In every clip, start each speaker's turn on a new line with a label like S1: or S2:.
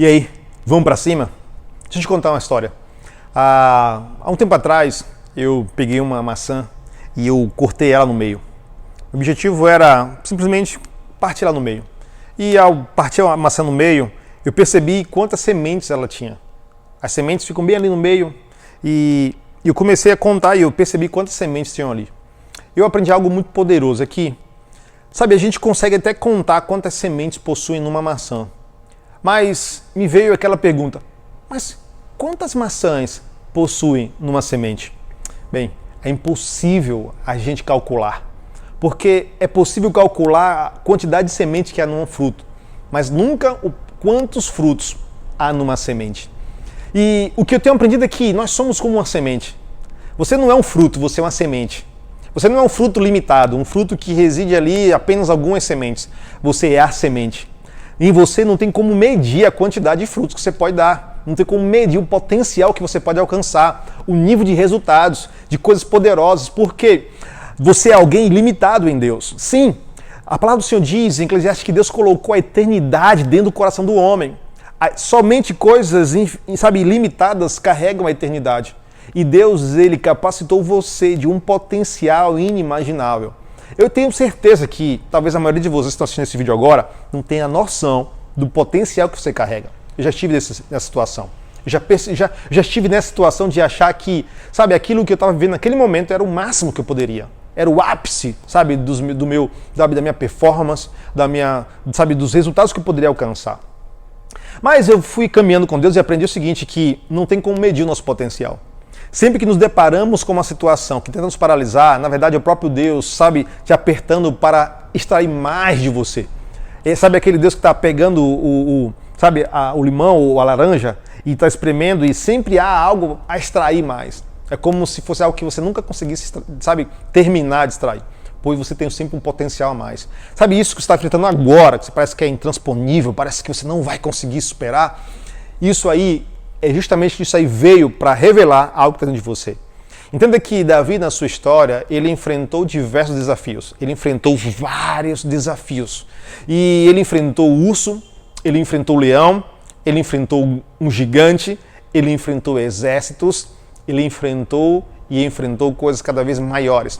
S1: E aí, vamos pra cima? Deixa eu te contar uma história. Há um tempo atrás, eu peguei uma maçã e eu cortei ela no meio. O objetivo era simplesmente partir ela no meio. E ao partir a maçã no meio, eu percebi quantas sementes ela tinha. As sementes ficam bem ali no meio e eu comecei a contar e eu percebi quantas sementes tinham ali. Eu aprendi algo muito poderoso aqui. Sabe, a gente consegue até contar quantas sementes possuem numa maçã. Mas me veio aquela pergunta, mas quantas maçãs possuem numa semente? Bem, é impossível a gente calcular, porque é possível calcular a quantidade de semente que há num fruto, mas nunca quantos frutos há numa semente. E o que eu tenho aprendido é que nós somos como uma semente. Você não é um fruto, você é uma semente. Você não é um fruto limitado, um fruto que reside ali apenas algumas sementes. Você é a semente. E você não tem como medir a quantidade de frutos que você pode dar. Não tem como medir o potencial que você pode alcançar, o nível de resultados, de coisas poderosas, porque você é alguém limitado em Deus. Sim, a palavra do Senhor diz em Eclesiastes que Deus colocou a eternidade dentro do coração do homem. Somente coisas, sabe, limitadas carregam a eternidade. E Deus, Ele capacitou você de um potencial inimaginável. Eu tenho certeza que talvez a maioria de vocês que estão assistindo esse vídeo agora não tenha noção do potencial que você carrega. Eu já estive nessa situação. Eu já estive nessa situação de achar que, sabe, aquilo que eu estava vivendo naquele momento era o máximo que eu poderia. Era o ápice, sabe, da minha performance, dos resultados que eu poderia alcançar. Mas eu fui caminhando com Deus e aprendi o seguinte, que não tem como medir o nosso potencial. Sempre que nos deparamos com uma situação que tenta nos paralisar, na verdade é o próprio Deus, sabe, te apertando para extrair mais de você. E sabe aquele Deus que está pegando o limão ou a laranja e está espremendo e sempre há algo a extrair mais. É como se fosse algo que você nunca conseguisse, sabe, terminar de extrair. Pois você tem sempre um potencial a mais. Sabe isso que você está enfrentando agora, que parece que é intransponível, parece que você não vai conseguir superar? Isso aí, justamente isso aí veio para revelar algo que está dentro de você. Entenda que Davi, na sua história, ele enfrentou diversos desafios. Ele enfrentou vários desafios. E ele enfrentou o urso, ele enfrentou o leão, ele enfrentou um gigante, ele enfrentou exércitos, ele enfrentou coisas cada vez maiores.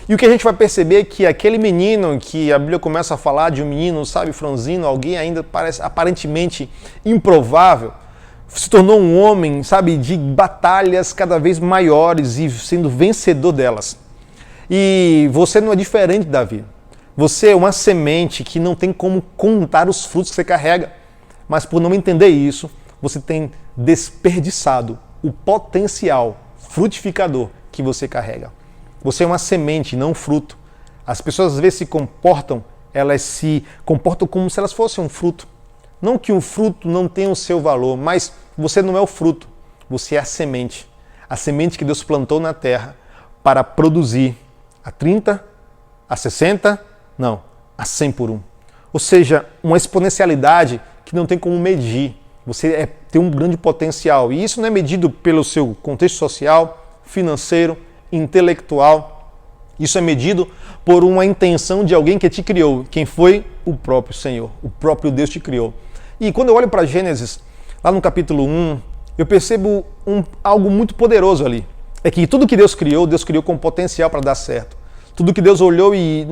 S1: E o que a gente vai perceber é que aquele menino que a Bíblia começa a falar de um menino, sabe, franzino, alguém ainda parece aparentemente improvável, se tornou um homem, sabe, de batalhas cada vez maiores e sendo vencedor delas. E você não é diferente de Davi. Você é uma semente que não tem como contar os frutos que você carrega. Mas por não entender isso, você tem desperdiçado o potencial frutificador que você carrega. Você é uma semente, não um fruto. As pessoas às vezes elas se comportam como se elas fossem um fruto. Não que um fruto não tenha o seu valor, mas você não é o fruto, você é a semente que Deus plantou na terra para produzir a 30, a 60, não, a 100 por 1. Ou seja, uma exponencialidade que não tem como medir. Você tem um grande potencial e isso não é medido pelo seu contexto social, financeiro, intelectual. Isso é medido por uma intenção de alguém que te criou. Quem foi? O próprio Senhor. O próprio Deus te criou. E quando eu olho para Gênesis, lá no capítulo 1, eu percebo algo muito poderoso ali. É que tudo que Deus criou com potencial para dar certo. Tudo que Deus olhou e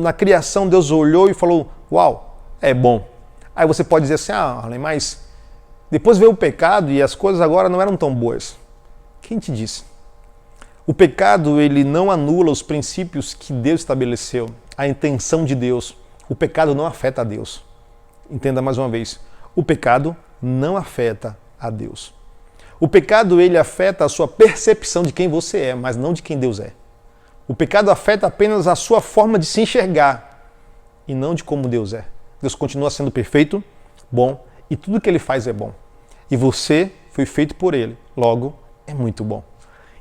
S1: na criação Deus olhou e falou, uau, é bom. Aí você pode dizer assim, Arlen, mas depois veio o pecado e as coisas agora não eram tão boas. Quem te disse? O pecado, ele não anula os princípios que Deus estabeleceu, a intenção de Deus. O pecado não afeta a Deus. Entenda mais uma vez, o pecado não afeta a Deus. O pecado, ele afeta a sua percepção de quem você é, mas não de quem Deus é. O pecado afeta apenas a sua forma de se enxergar e não de como Deus é. Deus continua sendo perfeito, bom, e tudo que ele faz é bom. E você foi feito por ele, logo é muito bom.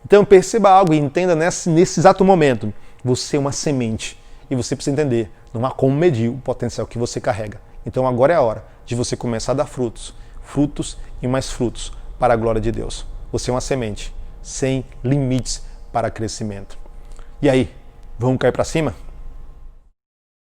S1: Então perceba algo e entenda nesse exato momento, você é uma semente e você precisa entender, não há como medir o potencial que você carrega. Então agora é a hora de você começar a dar frutos, frutos e mais frutos para a glória de Deus. Você é uma semente sem limites para crescimento. E aí, vamos cair para cima?